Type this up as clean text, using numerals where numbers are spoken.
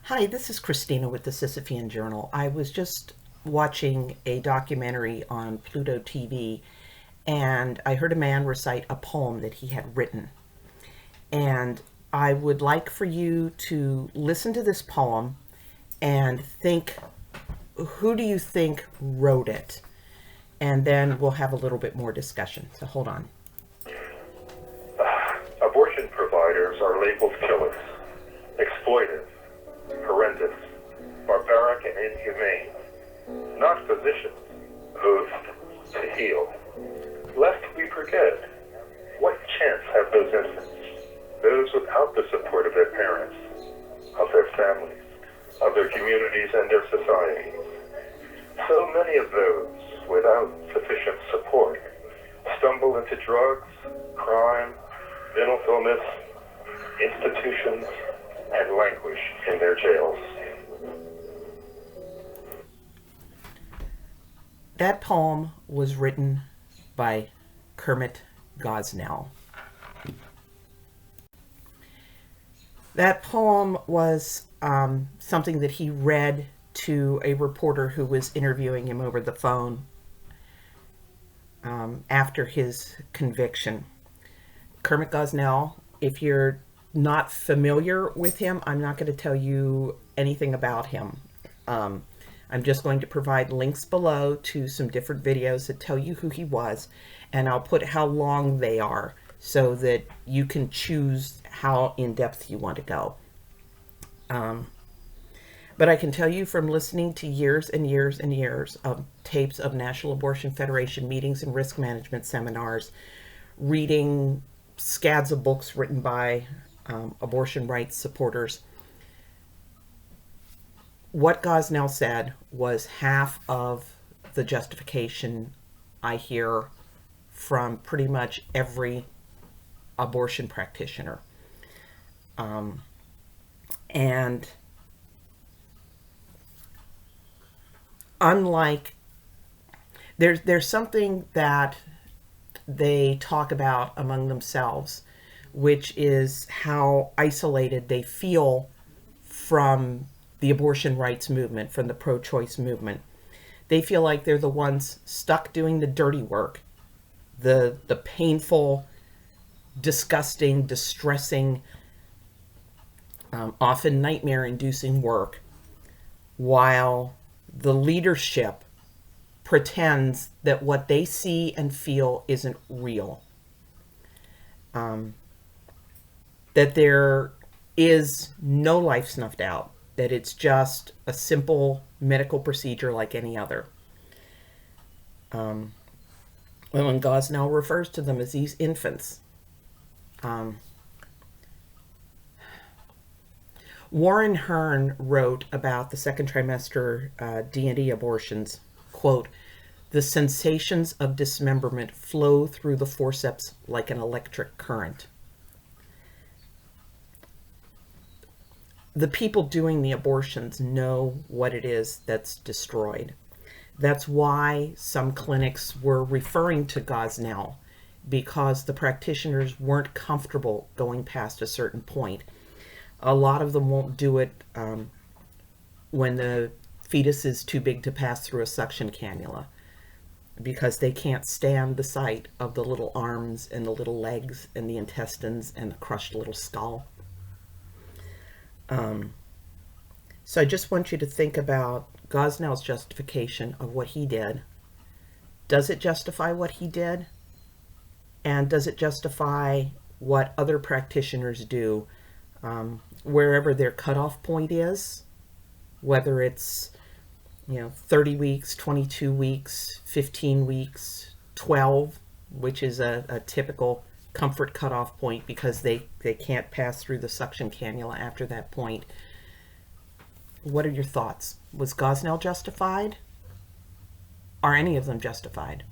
Hi, this is Christina with the Sisyphean Journal. I was just watching a documentary on Pluto TV and I heard a man recite a poem that he had written. And I would like for you to listen to this poem and think, who do you think wrote it? And then we'll have a little bit more discussion. So hold on. Abortion providers are labeled killers, exploitive, horrendous, barbaric, and inhumane. Not physicians, oathed to heal. Lest we forget, what chance have those infants, those without the support of their parents, of their families, of their communities and their societies? So many of those without sufficient support stumble into drugs, crime, mental illness, institutions, and languish in their jails. That poem was written by Kermit Gosnell. That poem was something that he read to a reporter who was interviewing him over the phone after his conviction. Kermit Gosnell, if you're not familiar with him, I'm not going to tell you anything about him. I'm just going to provide links below to some different videos that tell you who he was, and I'll put how long they are so that you can choose how in-depth you want to go. But I can tell you from listening to years and years and years of tapes of National Abortion Federation meetings and risk management seminars, reading scads of books written by abortion rights supporters, what Gosnell said was half of the justification I hear from pretty much every abortion practitioner. And unlike, there's something that they talk about among themselves, which is how isolated they feel from the abortion rights movement, from the pro-choice movement. They feel like they're the ones stuck doing the dirty work, the painful, disgusting, distressing, often nightmare-inducing work, while the leadership pretends that what they see and feel isn't real. That there is no life snuffed out, that it's just a simple medical procedure like any other. When Gosnell refers to them as these infants, Warren Hearn wrote about the second trimester D&E abortions, quote, "The sensations of dismemberment flow through the forceps like an electric current." The people doing the abortions know what it is that's destroyed. That's why some clinics were referring to Gosnell, because the practitioners weren't comfortable going past a certain point. A lot of them won't do it when the fetus is too big to pass through a suction cannula, because they can't stand the sight of the little arms and the little legs and the intestines and the crushed little skull. So I just want you to think about Gosnell's justification of what he did. Does it justify what he did? And does it justify what other practitioners do, wherever their cutoff point is, whether it's 30 weeks, 22 weeks, 15 weeks, 12, which is a typical comfort cutoff point because they can't pass through the suction cannula after that point. What are your thoughts? Was Gosnell justified? Are any of them justified?